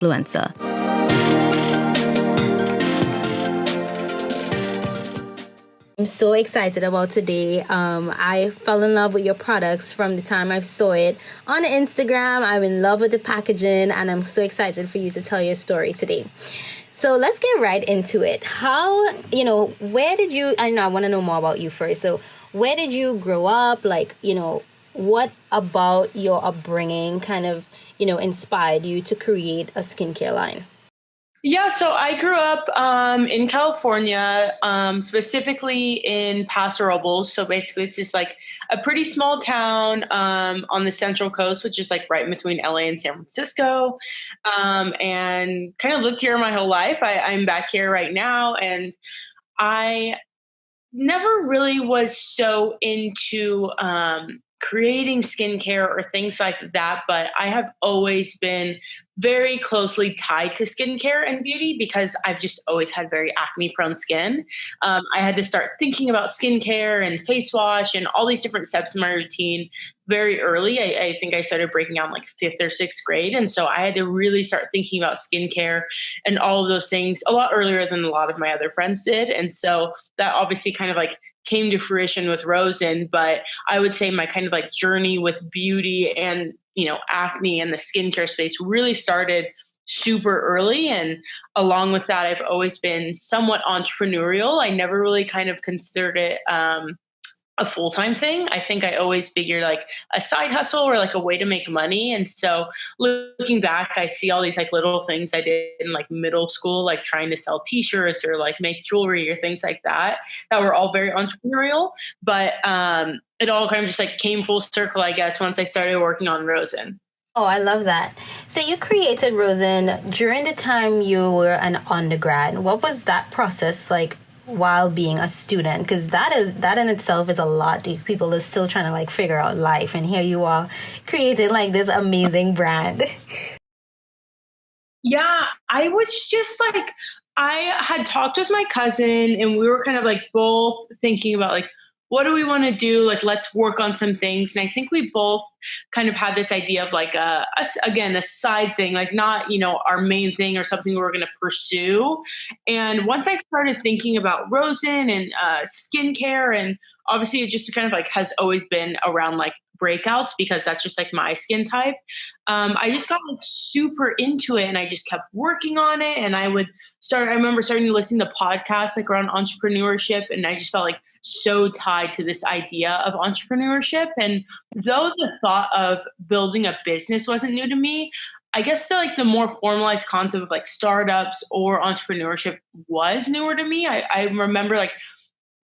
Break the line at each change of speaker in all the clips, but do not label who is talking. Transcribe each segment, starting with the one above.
influencer. I'm so excited about today. I fell in love with your products from the time I saw it on Instagram. I'm in love with the packaging, and I'm so excited for you to tell your story today. So let's get right into it. Where did you, I want to know more about you first. So where did you grow up? What about your upbringing kind of, inspired you to create a skincare line?
Yeah, so I grew up in California, specifically in Paso Robles. So basically, it's just like a pretty small town on the Central Coast, which is like right in between LA and San Francisco, and kind of lived here my whole life. I'm back here right now, and I never really was so into creating skincare or things like that, but I have always been very closely tied to skincare and beauty because I've just always had very acne prone skin. I had to start thinking about skincare and face wash and all these different steps in my routine very early. I think I started breaking out in like fifth or sixth grade. And so I had to really start thinking about skincare and all of those things a lot earlier than a lot of my other friends did. And so that obviously kind of like came to fruition with Rosen, but I would say my kind of like journey with beauty and, acne and the skincare space really started super early. And along with that, I've always been somewhat entrepreneurial. I never really kind of considered it, a full-time thing. I think I always figured like a side hustle or like a way to make money. And so looking back, I see all these like little things I did in like middle school, like trying to sell t-shirts or like make jewelry or things like that were all very entrepreneurial. But it all kind of just like came full circle, I guess, once I started working on Rosen.
Oh, I love that. So you created Rosen during the time you were an undergrad. What was that process like while being a student? Because that in itself is a lot. People are still trying to like figure out life, and here you are creating like this amazing brand.
Yeah, I was just like, I had talked with my cousin and we were kind of like both thinking about like, what do we want to do? Like, let's work on some things. And I think we both kind of had this idea of like again, a side thing, like not, our main thing or something we were going to pursue. And once I started thinking about Rosen and skincare, and obviously it just kind of like has always been around like breakouts because that's just like my skin type. I just got like super into it and I just kept working on it. And I remember starting to listen to podcasts like around entrepreneurship. And I just felt like so tied to this idea of entrepreneurship. And though the thought of building a business wasn't new to me, I guess the more formalized concept of like startups or entrepreneurship was newer to me. I remember like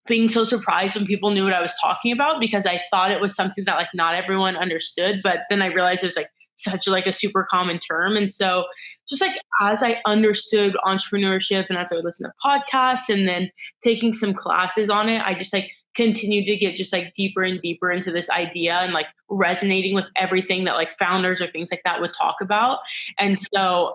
being so surprised when people knew what I was talking about because I thought it was something that like not everyone understood. But then I realized it was like such like a super common term. And so just like as I understood entrepreneurship and as I would listen to podcasts and then taking some classes on it, I just like continued to get just like deeper and deeper into this idea and like resonating with everything that like founders or things like that would talk about. And so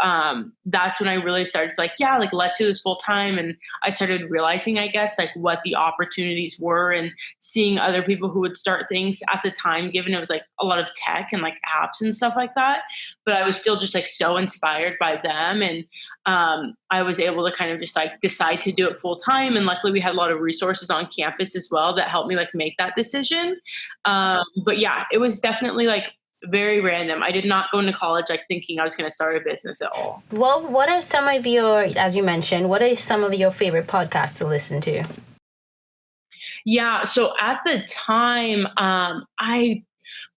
that's when I really started to like, yeah, like let's do this full time. And I started realizing, I guess, like what the opportunities were and seeing other people who would start things at the time, given it was like a lot of tech and like apps and stuff like that. But I was still just like so inspired by them. And I was able to kind of just like decide to do it full time. And luckily we had a lot of resources on campus as well that helped me like make that decision. But yeah, it was definitely like very random. I did not go into college like thinking I was going to start a business at all.
Well, what are some of your, as you mentioned, what are some of your favorite podcasts to listen to?
Yeah. So at the time, I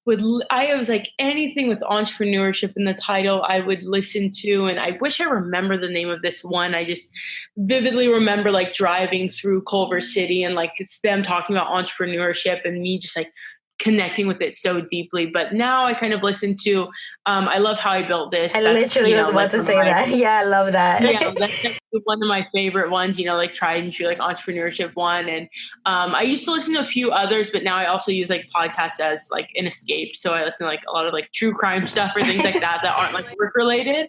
was like anything with entrepreneurship in the title I would listen to. And I wish I remember the name of this one. I just vividly remember like driving through Culver City and like it's them talking about entrepreneurship and me just like connecting with it so deeply. But now I kind of listen to, I love How I Built This.
I literally was about to say that. Yeah, I love that.
Yeah, that's one of my favorite ones, like tried and true, like entrepreneurship one. And I used to listen to a few others, but now I also use like podcasts as like an escape. So I listen to like a lot of like true crime stuff or things like that aren't like work related.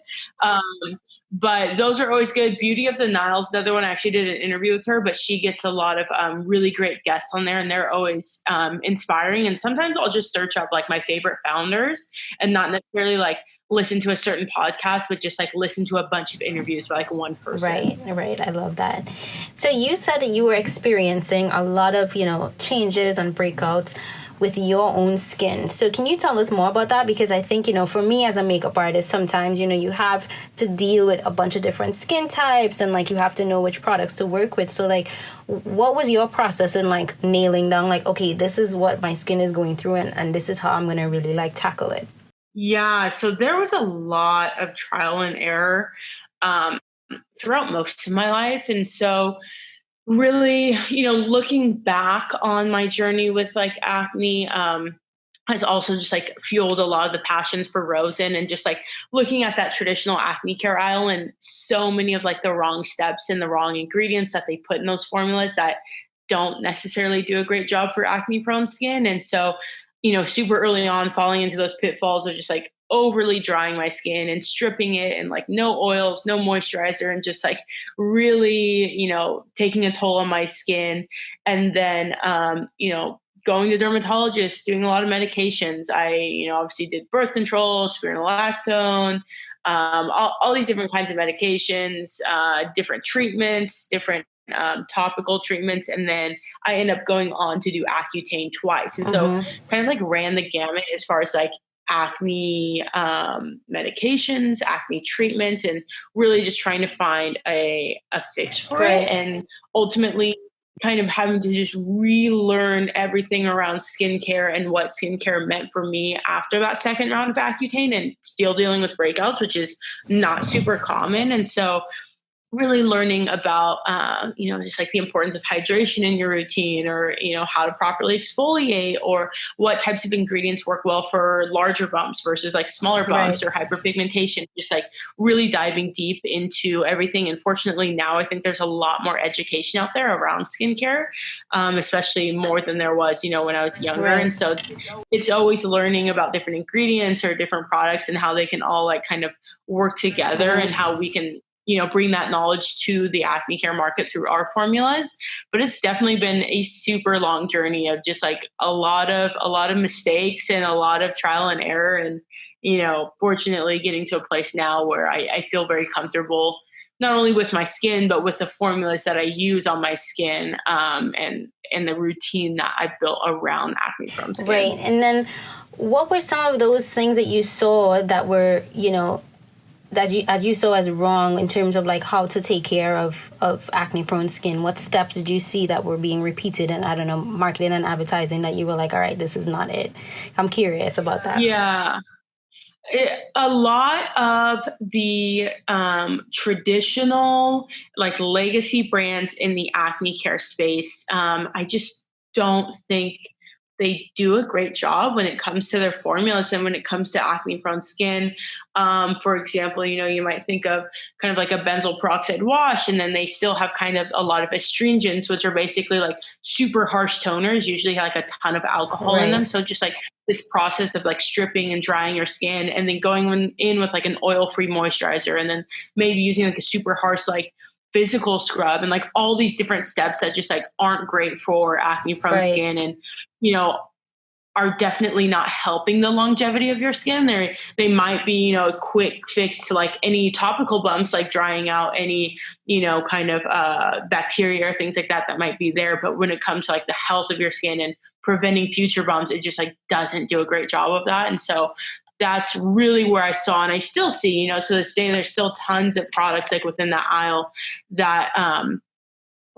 But those are always good. Beauty of the Nile is another one. I actually did an interview with her, but she gets a lot of really great guests on there and they're always inspiring. And sometimes I'll just search up like my favorite founders and not necessarily like listen to a certain podcast, but just like listen to a bunch of interviews by like one person.
Right. I love that. So you said that you were experiencing a lot of, changes and breakouts with your own skin. So can you tell us more about that? Because I think, for me as a makeup artist, sometimes, you have to deal with a bunch of different skin types and like you have to know which products to work with. So like, what was your process in like nailing down like, okay, this is what my skin is going through and this is how I'm going to really like tackle it?
Yeah, so there was a lot of trial and error throughout most of my life. And so really, looking back on my journey with like acne, has also just like fueled a lot of the passions for Rosen and just like looking at that traditional acne care aisle and so many of like the wrong steps and the wrong ingredients that they put in those formulas that don't necessarily do a great job for acne prone skin. And so, super early on falling into those pitfalls of just like overly drying my skin and stripping it and like no oils, no moisturizer, and just like really, taking a toll on my skin. And then, going to dermatologists, doing a lot of medications. I, obviously did birth control, spironolactone, all these different kinds of medications, different treatments, different topical treatments. And then I end up going on to do Accutane twice. And so kind of like ran the gamut as far as like acne medications, acne treatments, and really just trying to find a fix for it. And ultimately kind of having to just relearn everything around skincare and what skincare meant for me after that second round of Accutane, and still dealing with breakouts, which is not super common. And so really learning about, just like the importance of hydration in your routine, or, how to properly exfoliate, or what types of ingredients work well for larger bumps versus like smaller bumps or hyperpigmentation, just like really diving deep into everything. And fortunately now I think there's a lot more education out there around skincare, especially more than there was, when I was younger. And so it's always learning about different ingredients or different products and how they can all like kind of work together and how we can bring that knowledge to the acne care market through our formulas. But it's definitely been a super long journey of just like a lot of mistakes and a lot of trial and error. And, fortunately getting to a place now where I feel very comfortable, not only with my skin, but with the formulas that I use on my skin, and the routine that I built around acne prone skin.
Right. And then what were some of those things that you saw that were, as you saw as wrong in terms of like how to take care of acne prone skin? What steps did you see that were being repeated in, I don't know, marketing and advertising that you were like, all right, this is not it? I'm curious about that.
Yeah. A lot of the traditional like legacy brands in the acne care space, I just don't think they do a great job when it comes to their formulas and when it comes to acne prone skin. For example, you might think of kind of like a benzoyl peroxide wash, and then they still have kind of a lot of astringents, which are basically like super harsh toners, usually like a ton of alcohol in them. So just like this process of like stripping and drying your skin and then going in with like an oil-free moisturizer, and then maybe using like a super harsh like physical scrub, and like all these different steps that just like aren't great for acne prone skin, and are definitely not helping the longevity of your skin. They might be, a quick fix to like any topical bumps, like drying out any, kind of bacteria or things like that might be there. But when it comes to like the health of your skin and preventing future bumps, it just like doesn't do a great job of that. And so that's really where I saw, and I still see, to this day, there's still tons of products like within that aisle that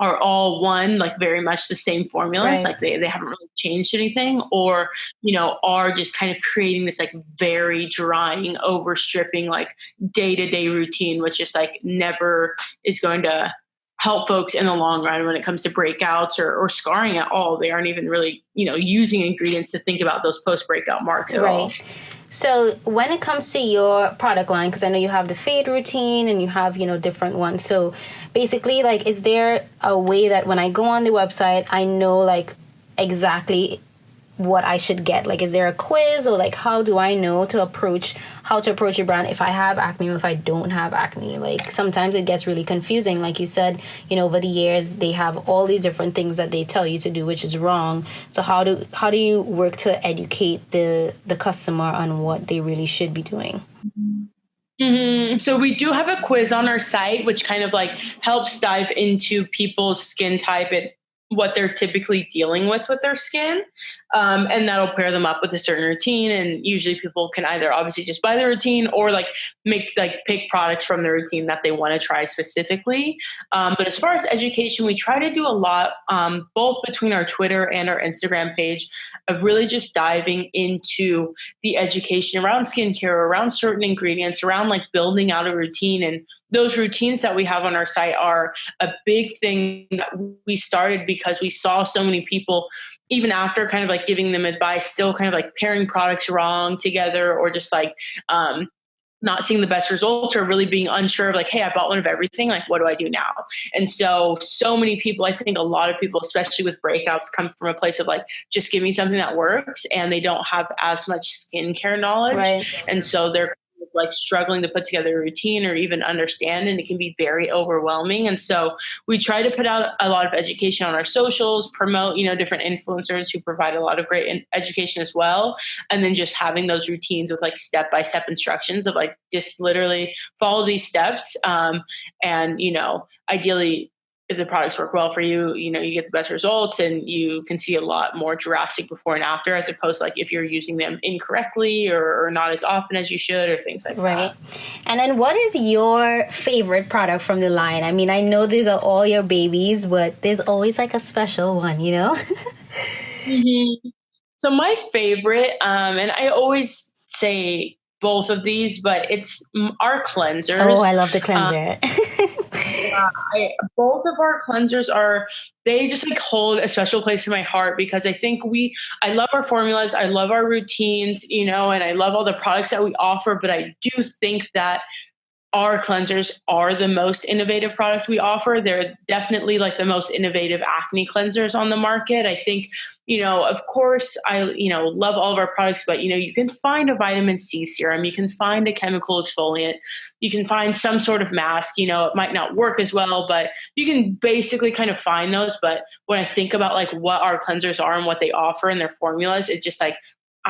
are all one, like very much the same formulas. Like they haven't really changed anything, or, are just kind of creating this like very drying, over stripping, like day-to-day routine, which just like never is going to help folks in the long run when it comes to breakouts or scarring at all. They aren't even really, using ingredients to think about those post-breakout marks at all.
So when it comes to your product line, because I know you have the fade routine and you have, different ones. So basically, like, is there a way that when I go on the website, I know like exactly what I should get? Like, is there a quiz, or like, how do I know how to approach your brand if I have acne or if I don't have acne? Like, sometimes it gets really confusing. Like you said, over the years, they have all these different things that they tell you to do, which is wrong. So how do you work to educate the customer on what they really should be doing?
So we do have a quiz on our site, which kind of like helps dive into people's skin type and what they're typically dealing with their skin. And that'll pair them up with a certain routine. And usually people can either obviously just buy the routine or like pick products from the routine that they want to try specifically. But as far as education, we try to do a lot, both between our Twitter and our Instagram page, of really just diving into the education around skincare, around certain ingredients, around like building out a routine. And those routines that we have on our site are a big thing that we started because we saw so many people, even after kind of like giving them advice, still kind of like pairing products wrong together, or just like not seeing the best results, or really being unsure of like, hey, I bought one of everything, like what do I do now? And so many people, I think a lot of people, especially with breakouts, come from a place of like, just give me something that works, and they don't have as much skincare knowledge.
Right.
And so they're like struggling to put together a routine or even understand, and it can be very overwhelming. And so we try to put out a lot of education on our socials, promote, different influencers who provide a lot of great education as well. And then just having those routines with like step-by-step instructions of like, just literally follow these steps. And ideally, if the products work well for you, you get the best results, and you can see a lot more drastic before and after, as opposed to like if you're using them incorrectly, or not as often as you should, or things like
Right.
that.
And then what is your favorite product from the line? I mean, I know these are all your babies, but there's always like a special one,
Mm-hmm. So my favorite, and I always say both of these, but it's our cleansers.
Oh, I love the cleanser.
Both of our cleansers they just like hold a special place in my heart, because I think I love our formulas, I love our routines, and I love all the products that we offer, but I do think that our cleansers are the most innovative product we offer. They're definitely like the most innovative acne cleansers on the market. I think, of course, I, love all of our products, but, you can find a vitamin C serum, you can find a chemical exfoliant, you can find some sort of mask, it might not work as well, but you can basically kind of find those. But when I think about like what our cleansers are and what they offer and their formulas, it's just like,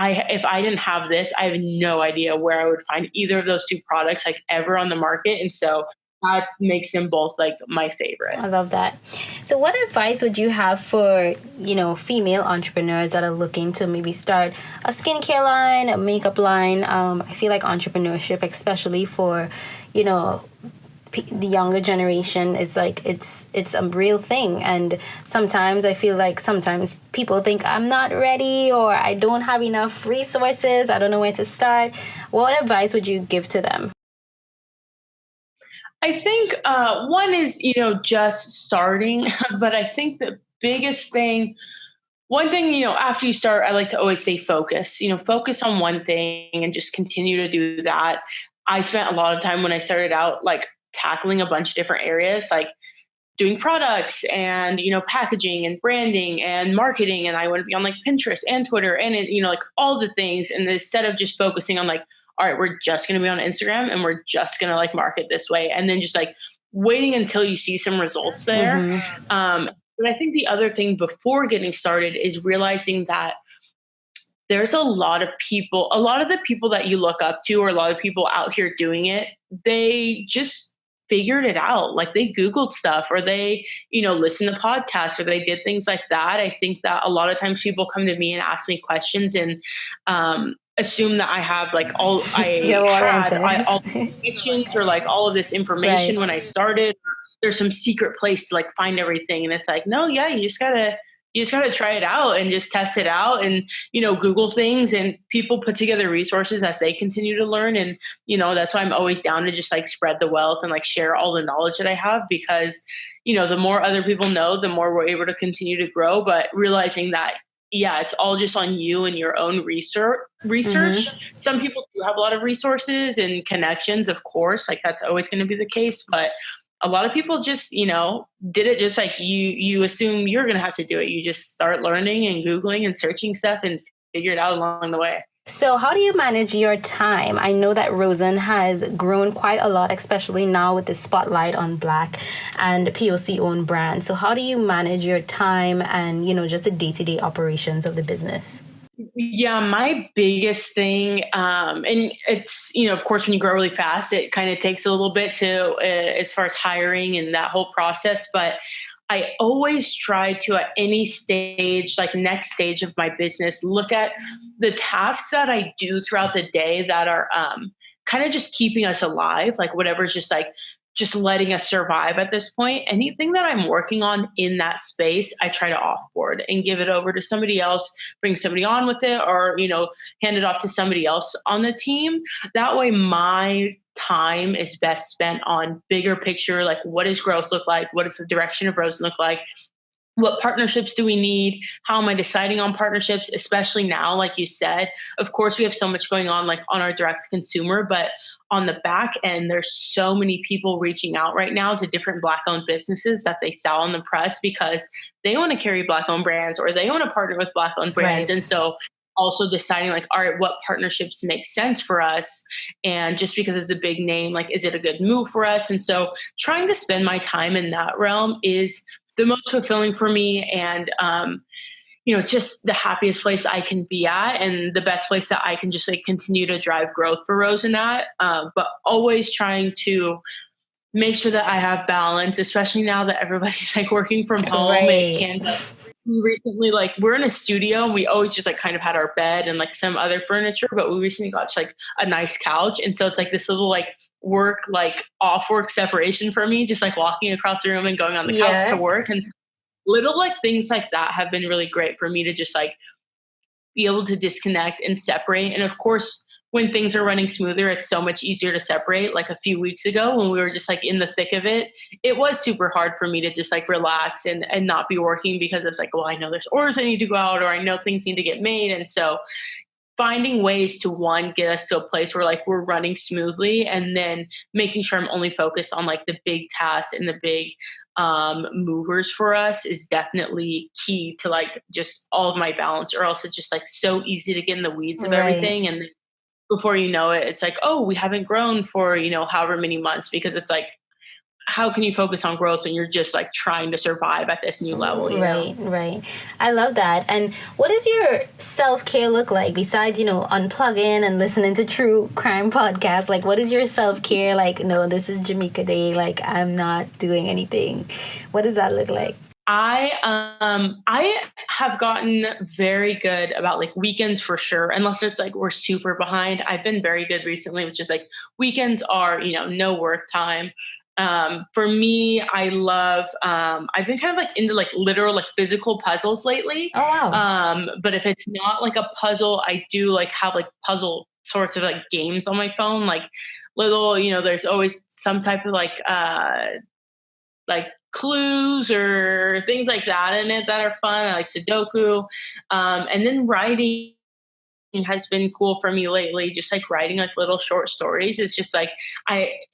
if I didn't have this, I have no idea where I would find either of those two products like ever on the market. And so that makes them both like my favorite.
I love that. So what advice would you have for, female entrepreneurs that are looking to maybe start a skincare line, a makeup line? I feel like entrepreneurship, especially for, the younger generation, is like it's a real thing. And sometimes I feel like people think I'm not ready, or I don't have enough resources, I don't know where to start. What advice would you give to them?
I think one is, just starting. But I think the biggest thing, one thing, after you start, I like to always say focus, focus on one thing and just continue to do that. I spent a lot of time when I started out, like tackling a bunch of different areas, like doing products and, packaging and branding and marketing. And I want to be on like Pinterest and Twitter and, like all the things. And instead of just focusing on like, all right, we're just going to be on Instagram and we're just going to like market this way, and then just like waiting until you see some results there. Mm-hmm. But I think the other thing before getting started is realizing that there's a lot of the people that you look up to, or a lot of people out here doing it, they just figured it out. Like they Googled stuff, or they, listened to podcasts, or they did things like that. I think that a lot of times people come to me and ask me questions and assume that I have like all questions or like all of this information. Right. When I started, there's some secret place to like find everything. And it's like, no, yeah, you just gotta try it out and just test it out and, Google things, and people put together resources as they continue to learn. And, that's why I'm always down to just like spread the wealth and like share all the knowledge that I have, because, the more other people know, the more we're able to continue to grow. But realizing that, yeah, it's all just on you and your own research. Mm-hmm. Some people do have a lot of resources and connections, of course, like that's always going to be the case. But a lot of people just, did it just like you assume you're going to have to do it. You just start learning and Googling and searching stuff and figure it out along the way.
So how do you manage your time? I know that Rosen has grown quite a lot, especially now with the spotlight on Black and POC-owned brands. So how do you manage your time and, just the day-to-day operations of the business?
Yeah, my biggest thing, and it's, of course, when you grow really fast, it kind of takes a little bit to, as far as hiring and that whole process. But I always try to, at any stage, like next stage of my business, look at the tasks that I do throughout the day that are kind of just keeping us alive, like whatever's just letting us survive at this point. Anything that I'm working on in that space, I try to offboard and give it over to somebody else, bring somebody on with it, or hand it off to somebody else on the team. That way my time is best spent on bigger picture, like what does growth look like, what does the direction of Rosen look like, what partnerships do we need, how am I deciding on partnerships, especially now, like you said. Of course, we have so much going on, like on our direct consumer, but on the back end, there's so many people reaching out right now to different Black owned businesses that they sell in the press because they want to carry Black owned brands or they want to partner with Black owned brands.
Right.
And so also deciding, like, all right, what partnerships make sense for us, and just because it's a big name, like, is it a good move for us? And so trying to spend my time in that realm is the most fulfilling for me, and just the happiest place I can be at, and the best place that I can just like continue to drive growth for Rosen at. But always trying to make sure that I have balance, especially now that everybody's like working from home. It
Right.
can recently, like, we're in a studio and we always just like kind of had our bed and like some other furniture, but we recently got like a nice couch, and so it's like this little like work, like off work separation for me, just like walking across the room and going on the couch to
Yeah.
work. And little like things like that have been really great for me to just like be able to disconnect and separate. And of course, when things are running smoother, it's so much easier to separate. Like a few weeks ago when we were just like in the thick of it, it was super hard for me to just like relax and not be working, because it's like, well, I know there's orders that need to go out, or I know things need to get made. And so finding ways to, one, get us to a place where like we're running smoothly, and then making sure I'm only focused on like the big tasks and the big movers for us is definitely key to like just all of my balance, or else it's just like so easy to get in the weeds of
Right.
everything. And before you know it, it's like, oh, we haven't grown for however many months, because it's like, how can you focus on growth when you're just like trying to survive at this new level?
Right, right. I love that. And what does your self-care look like besides, unplugging and listening to true crime podcasts? Like, what is your self-care? Like, no, this is Jamika Day. Like, I'm not doing anything. What does that look like?
I have gotten very good about like weekends for sure, unless it's like we're super behind. I've been very good recently, which is like weekends are, no work time. For me, I love, I've been kind of like into like literal, like physical puzzles lately.
Oh, wow.
But if it's not like a puzzle, I do like have like puzzle sorts of like games on my phone, like little, there's always some type of like clues or things like that in it that are fun. I like Sudoku. And then writing has been cool for me lately. Just like writing like little short stories. It's just like,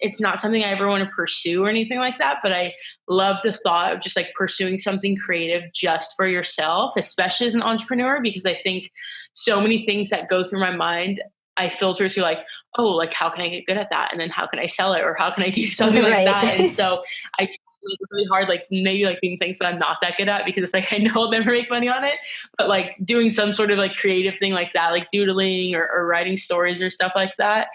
it's not something I ever want to pursue or anything like that, but I love the thought of just like pursuing something creative just for yourself, especially as an entrepreneur, because I think so many things that go through my mind, I filter through like, oh, like how can I get good at that? And then how can I sell it? Or how can I do something like
Right.
that? And so I like really hard, like maybe like being things that I'm not that good at, because it's like I know I'll never make money on it. But like doing some sort of like creative thing like that, like doodling or writing stories or stuff like that,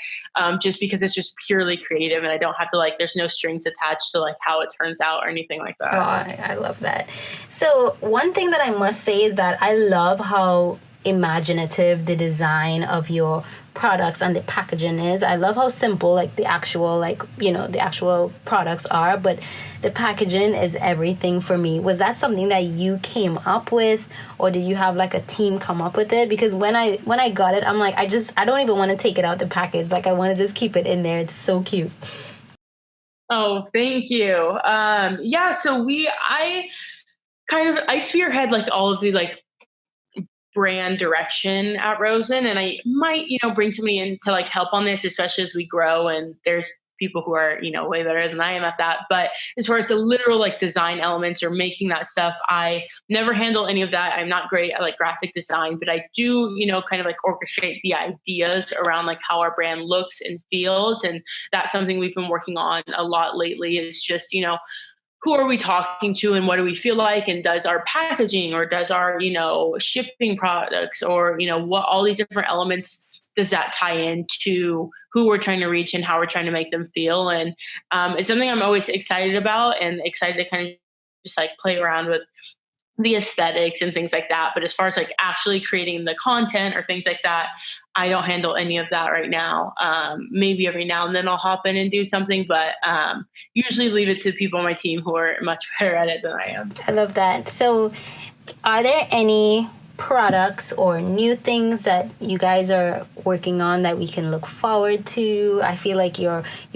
just because it's just purely creative and I don't have to like, there's no strings attached to like how it turns out or anything like
Oh,
that.
I love that. So one thing that I must say is that I love how imaginative the design of your products and the packaging is. I love how simple like the actual the actual products are, but the packaging is everything for me. Was that something that you came up with, or did you have like a team come up with it? Because when I got it, I'm like, I don't even want to take it out the package. Like I want to just keep it in there. It's so cute.
Oh, thank you. Yeah, so I spearhead like all of the like brand direction at Rosen, and I might, bring somebody in to like help on this, especially as we grow and there's people who are, way better than I am at that. But as far as the literal like design elements or making that stuff, I never handle any of that. I'm not great at like graphic design, but I do, kind of like orchestrate the ideas around like how our brand looks and feels. And that's something we've been working on a lot lately, is just, who are we talking to and what do we feel like? And does our packaging or does our, shipping products or, what all these different elements does that tie into who we're trying to reach and how we're trying to make them feel? And it's something I'm always excited about and excited to kind of just like play around with the aesthetics and things like that. But as far as like actually creating the content or things like that, I don't handle any of that right now. Maybe every now and then I'll hop in and do something, but usually leave it to people on my team who are much better at it than I am.
I love that. So are there any products or new things that you guys are working on that we can look forward to? I feel like you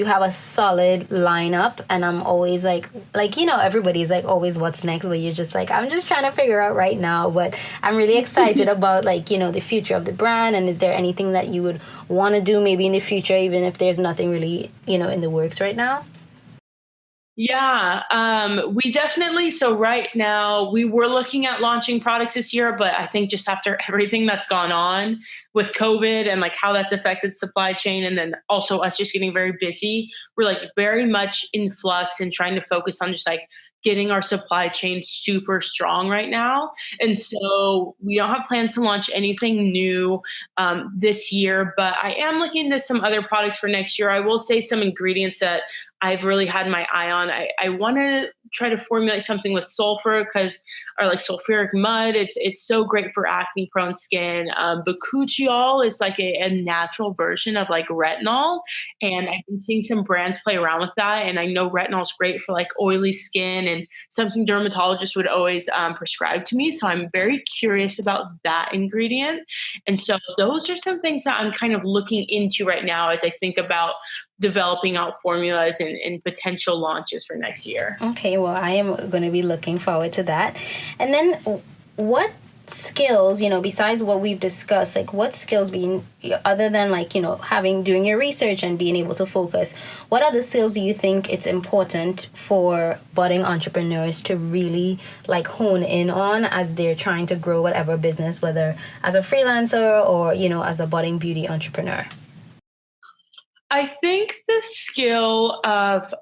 have a solid lineup, and I'm always like everybody's like always what's next, but you're just like, I'm just trying to figure out right now. But I'm really excited about the future of the brand. And is there anything that you would want to do maybe in the future, even if there's nothing really in the works right now?
Yeah, we definitely. So right now we were looking at launching products this year, but I think just after everything that's gone on with COVID and like how that's affected supply chain, and then also us just getting very busy, we're like very much in flux and trying to focus on just like getting our supply chain super strong right now. And so we don't have plans to launch anything new this year, but I am looking into some other products for next year. I will say some ingredients that I've really had my eye on. I want to try to formulate something with sulfur or like sulfuric mud. It's so great for acne prone skin. Bakuchiol is like a natural version of like retinol. And I've been seeing some brands play around with that. And I know retinol is great for like oily skin and something dermatologists would always prescribe to me. So I'm very curious about that ingredient. And so those are some things that I'm kind of looking into right now as I think about developing out formulas and potential launches for next year.
Okay, well, I am going to be looking forward to that. And then what skills, besides what we've discussed, like what skills other than doing your research and being able to focus, what other skills do you think it's important for budding entrepreneurs to really like hone in on as they're trying to grow whatever business, whether as a freelancer or, as a budding beauty entrepreneur?
I think the skill of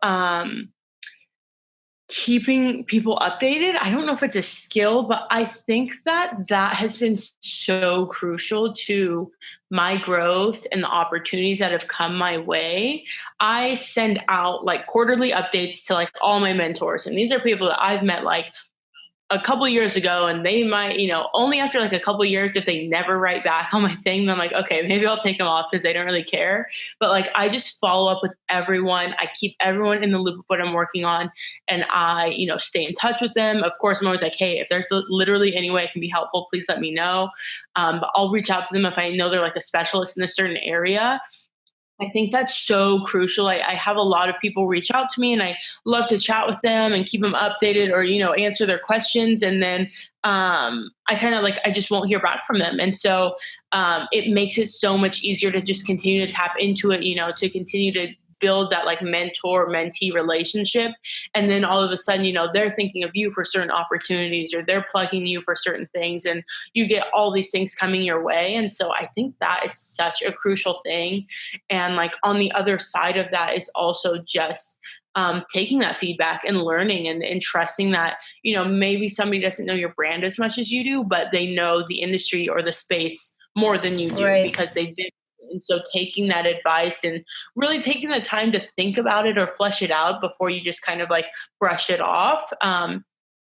keeping people updated, I don't know if it's a skill, but I think that has been so crucial to my growth and the opportunities that have come my way. I send out like quarterly updates to like all my mentors. And these are people that I've met like a couple years ago, and they might, only after like a couple years, if they never write back on my thing, then I'm like, okay, maybe I'll take them off because they don't really care. But like, I just follow up with everyone. I keep everyone in the loop of what I'm working on, and I, stay in touch with them. Of course, I'm always like, hey, if there's literally any way I can be helpful, please let me know. But I'll reach out to them if I know they're like a specialist in a certain area. I think that's so crucial. I have a lot of people reach out to me and I love to chat with them and keep them updated or, answer their questions. And then I kind of I just won't hear back from them. And so it makes it so much easier to just continue to tap into it, to continue to build that like mentor mentee relationship. And then all of a sudden, they're thinking of you for certain opportunities or they're plugging you for certain things, and you get all these things coming your way. And so I think that is such a crucial thing. And like on the other side of that is also just taking that feedback and learning and trusting that, maybe somebody doesn't know your brand as much as you do, but they know the industry or the space more than you do, right? Because they've been. And so taking that advice and really taking the time to think about it or flesh it out before you just kind of like brush it off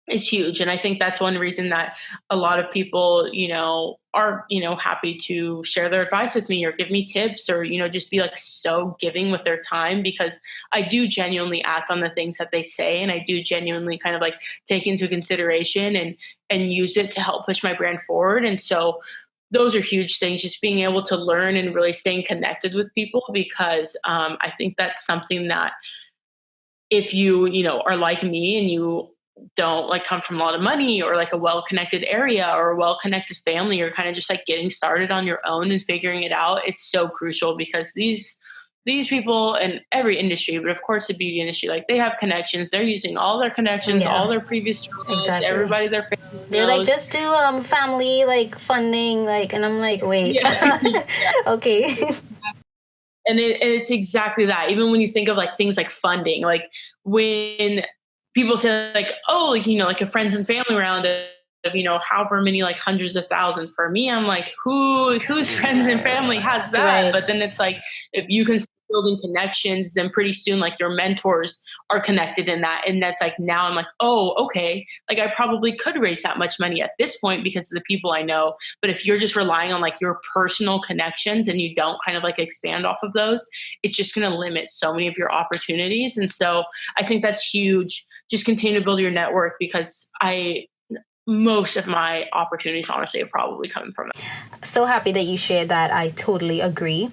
is huge. And I think that's one reason that a lot of people, are, happy to share their advice with me or give me tips or, just be like so giving with their time, because I do genuinely act on the things that they say. And I do genuinely kind of like take into consideration and use it to help push my brand forward. And so those are huge things, just being able to learn and really staying connected with people, because I think that's something that if you, are like me and you don't like come from a lot of money or like a well-connected area or a well-connected family, or kind of just like getting started on your own and figuring it out, it's so crucial, because these people in every industry, but of course the beauty industry, like they have connections. They're using all their connections, all their previous jobs, exactly. Everybody their family
they're
knows.
like, just do family like funding, like, and I'm like, wait, yeah. Okay.
And it's exactly that. Even when you think of like things like funding, like when people say like, oh, like, like a friends and family round of, however many, like hundreds of thousands. For me, I'm like, whose friends and family has that?
Right.
But then it's like, if you can start building connections, then pretty soon, like your mentors are connected in that. And that's like, now I'm like, oh, okay. Like I probably could raise that much money at this point because of the people I know. But if you're just relying on like your personal connections and you don't kind of like expand off of those, it's just going to limit so many of your opportunities. And so I think that's huge. Just continue to build your network, because most of my opportunities honestly have probably come from it.
So happy that you shared that. I totally agree.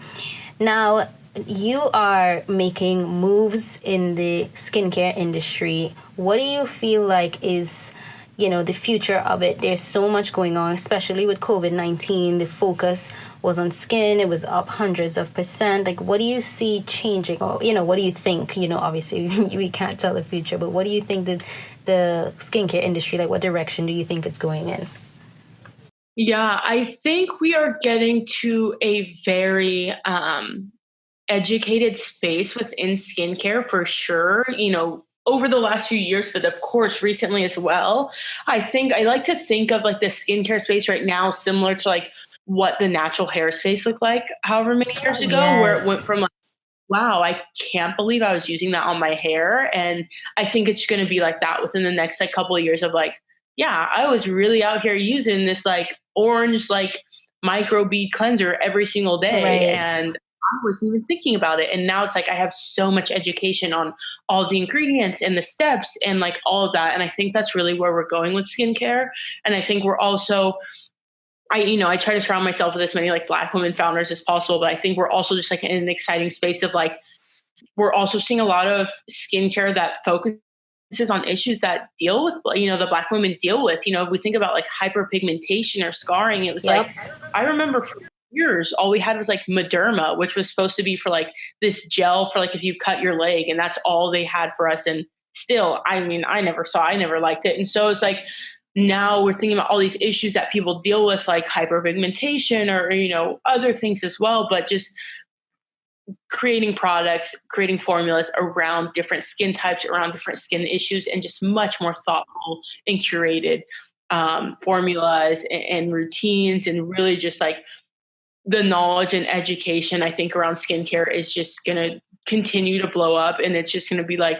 Now, you are making moves in the skincare industry. What do you feel like is, the future of it? There's so much going on, especially with COVID-19. The focus was on skin. It was up hundreds of %. Like, what do you see changing? Or, what do you think? Obviously, we can't tell the future, but what do you think that the skincare industry, like, what direction do you think it's going in?
Yeah, I think we are getting to a very educated space within skincare for sure, over the last few years, but of course recently as well. I like to think of like the skincare space right now similar to like what the natural hair space looked like however many years ago, where it went
Yes.
from like, wow, I can't believe I was using that on my hair. And I think it's going to be like that within the next like couple of years of like, yeah, I was really out here using this like orange, like micro bead cleanser every single day.
Right.
And I wasn't even thinking about it. And now it's like I have so much education on all the ingredients and the steps and like all of that. And I think that's really where we're going with skincare. And I think we're also, I try to surround myself with as many like Black women founders as possible, but I think we're also just like in an exciting space of like, we're also seeing a lot of skincare that focuses on issues that deal with, the Black women deal with. If we think about like hyperpigmentation or scarring, it was
Yep.
like, I remember for years, all we had was like Mederma, which was supposed to be for like this gel for like if you cut your leg, and that's all they had for us. And still, I never liked it. And so it's like, now we're thinking about all these issues that people deal with, like hyperpigmentation or, other things as well, but just creating products, creating formulas around different skin types, around different skin issues, and just much more thoughtful and curated formulas and routines, and really just like the knowledge and education, I think, around skincare is just going to continue to blow up. And it's just going to be like,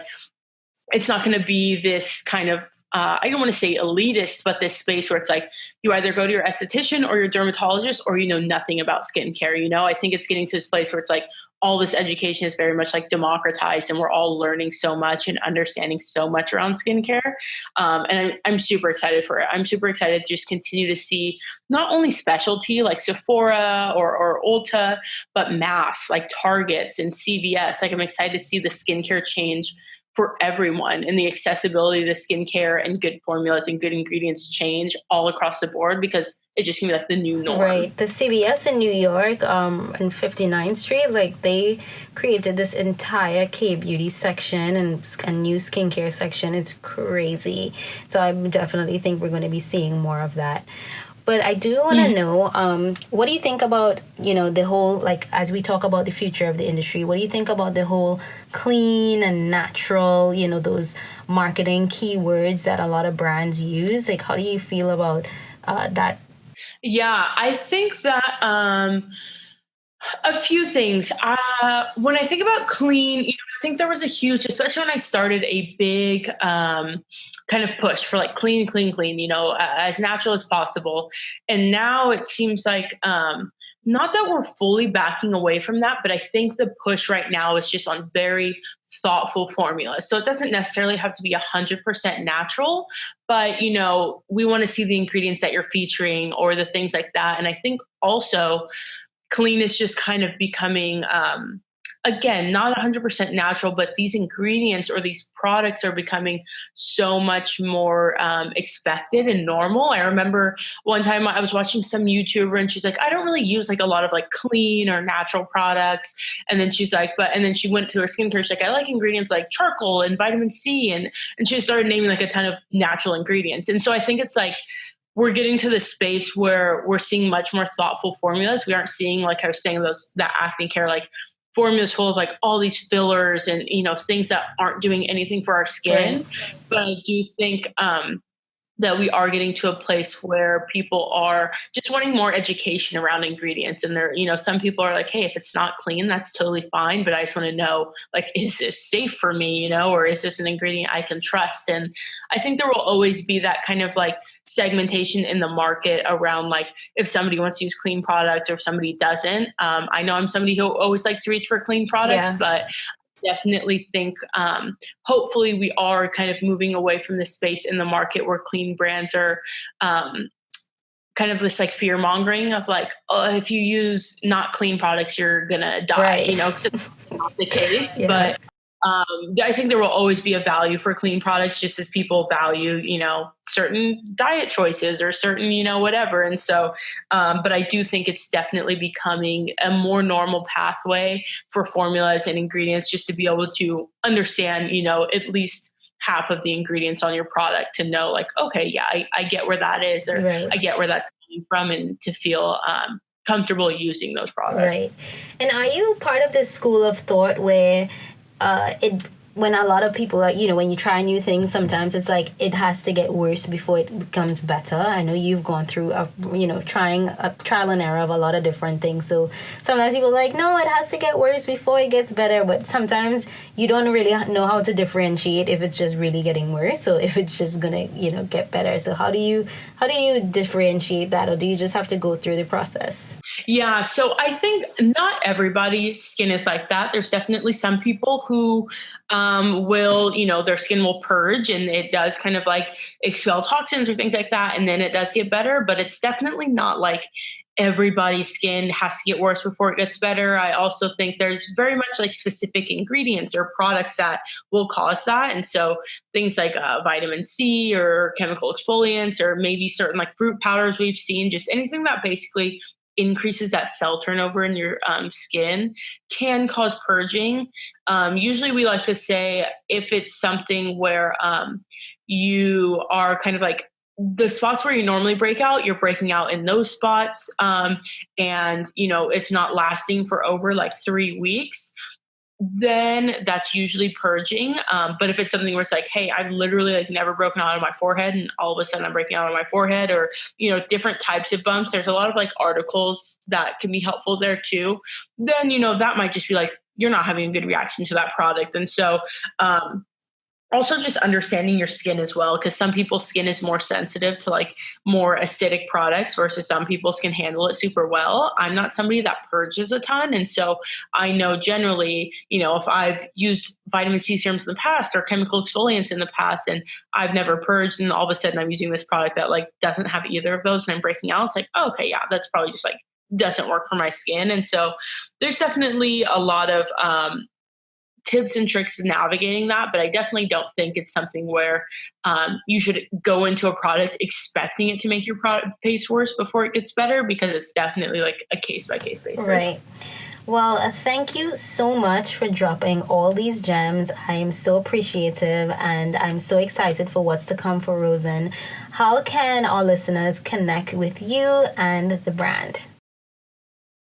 it's not going to be this kind of, I don't want to say elitist, but this space where it's like you either go to your esthetician or your dermatologist or you know nothing about skincare. I think it's getting to this place where it's like all this education is very much like democratized, and we're all learning so much and understanding so much around skincare. And I'm super excited for it. I'm super excited to just continue to see not only specialty like Sephora or Ulta, but mass like Targets and CVS. Like I'm excited to see the skincare change for everyone, and the accessibility to skincare and good formulas and good ingredients change all across the board, because it just can be like the new norm.
Right. The CVS in New York, in 59th Street, like they created this entire K-beauty section and new skincare section. It's crazy. So I definitely think we're going to be seeing more of that. But I do want to know, what do you think about, the whole, like, as we talk about the future of the industry, what do you think about the whole clean and natural, those marketing keywords that a lot of brands use? Like, how do you feel about that?
Yeah, I think that a few things. When I think about clean, I think there was a huge, especially when I started, a big kind of push for like clean, clean, clean, as natural as possible. And now it seems like, not that we're fully backing away from that, but I think the push right now is just on very thoughtful formulas. So it doesn't necessarily have to be 100% natural, but we want to see the ingredients that you're featuring or the things like that. And I think also clean is just kind of becoming, again, not 100% natural, but these ingredients or these products are becoming so much more expected and normal. I remember one time I was watching some YouTuber and she's like, I don't really use like a lot of like clean or natural products. And then she's like, and then she went to her skincare. She's like, I like ingredients like charcoal and vitamin C. And she started naming like a ton of natural ingredients. And so I think it's like, we're getting to this space where we're seeing much more thoughtful formulas. We aren't seeing, like I was saying, that acne care, like formulas full of like all these fillers and, things that aren't doing anything for our skin.
Right.
But I do think, that we are getting to a place where people are just wanting more education around ingredients. And some people are like, hey, if it's not clean, that's totally fine. But I just want to know, like, is this safe for me, or is this an ingredient I can trust? And I think there will always be that kind of like segmentation in the market around like if somebody wants to use clean products or if somebody doesn't. I know I'm somebody who always likes to reach for clean products, but definitely think hopefully we are kind of moving away from the space in the market where clean brands are kind of this like fear mongering of like, oh, if you use not clean products, you're gonna die, because it's not the case. But I think there will always be a value for clean products, just as people value, certain diet choices or certain, whatever. And so, but I do think it's definitely becoming a more normal pathway for formulas and ingredients just to be able to understand, at least half of the ingredients on your product to know like, okay, yeah, I get where that is, or I get where that's coming from, and to feel comfortable using those products.
Right. And are you part of this school of thought where when a lot of people are, when you try new things, sometimes it's like it has to get worse before it becomes better? I know you've gone through trying a trial and error of a lot of different things. So sometimes people are like, no, it has to get worse before it gets better. But sometimes you don't really know how to differentiate if it's just really getting worse or if it's just gonna, get better. So how do you differentiate that, or do you just have to go through the process?
Yeah, so I think not everybody's skin is like that. There's definitely some people who will, their skin will purge and it does kind of like expel toxins or things like that. And then it does get better, but it's definitely not like everybody's skin has to get worse before it gets better. I also think there's very much like specific ingredients or products that will cause that. And so things like vitamin C or chemical exfoliants, or maybe certain like fruit powders we've seen, just anything that basically increases that cell turnover in your skin can cause purging. Usually we like to say if it's something where you are kind of like the spots where you normally break out, you're breaking out in those spots. And, it's not lasting for over like 3 weeks, then that's usually purging. But if it's something where it's like, hey, I've literally like never broken out on my forehead and all of a sudden I'm breaking out on my forehead, or, different types of bumps, there's a lot of like articles that can be helpful there too. Then, that might just be like, you're not having a good reaction to that product. And so, also just understanding your skin as well, because some people's skin is more sensitive to like more acidic products versus some people's can handle it super well. I'm not somebody that purges a ton. And so I know generally, if I've used vitamin C serums in the past or chemical exfoliants in the past and I've never purged, and all of a sudden I'm using this product that like doesn't have either of those and I'm breaking out, it's like, oh, okay, yeah, that's probably just like doesn't work for my skin. And so there's definitely a lot of tips and tricks to navigating that, but I definitely don't think it's something where you should go into a product expecting it to make your product taste worse before it gets better, because it's definitely like a case-by-case basis.
Right. Well, thank you so much for dropping all these gems. I am so appreciative and I'm so excited for what's to come for Rosen. How can our listeners connect with you and the brand?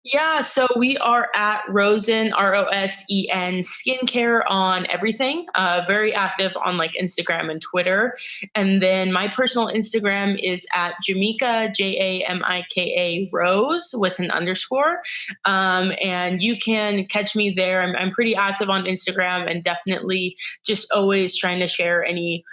Yeah, so we are at Rosen, Rosen Skincare on everything. Very active on like Instagram and Twitter. And then my personal Instagram is at Jamika, Jamika Rose with an underscore. And you can catch me there. I'm pretty active on Instagram and definitely just always trying to share any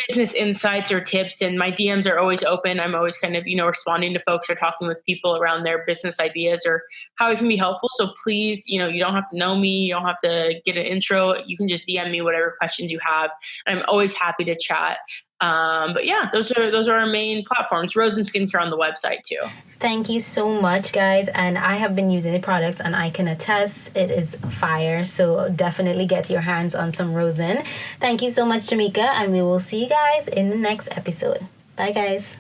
business insights or tips, and my DMs are always open. I'm always kind of, responding to folks or talking with people around their business ideas or how it can be helpful. So please, you don't have to know me. You don't have to get an intro. You can just DM me whatever questions you have. And I'm always happy to chat. But yeah, those are our main platforms. Rosen Skincare on the website too.
Thank you so much, guys. And I have been using the products and I can attest it is fire. So definitely get your hands on some Rosen. Thank you so much, Jamika. And we will see you guys in the next episode. Bye, guys.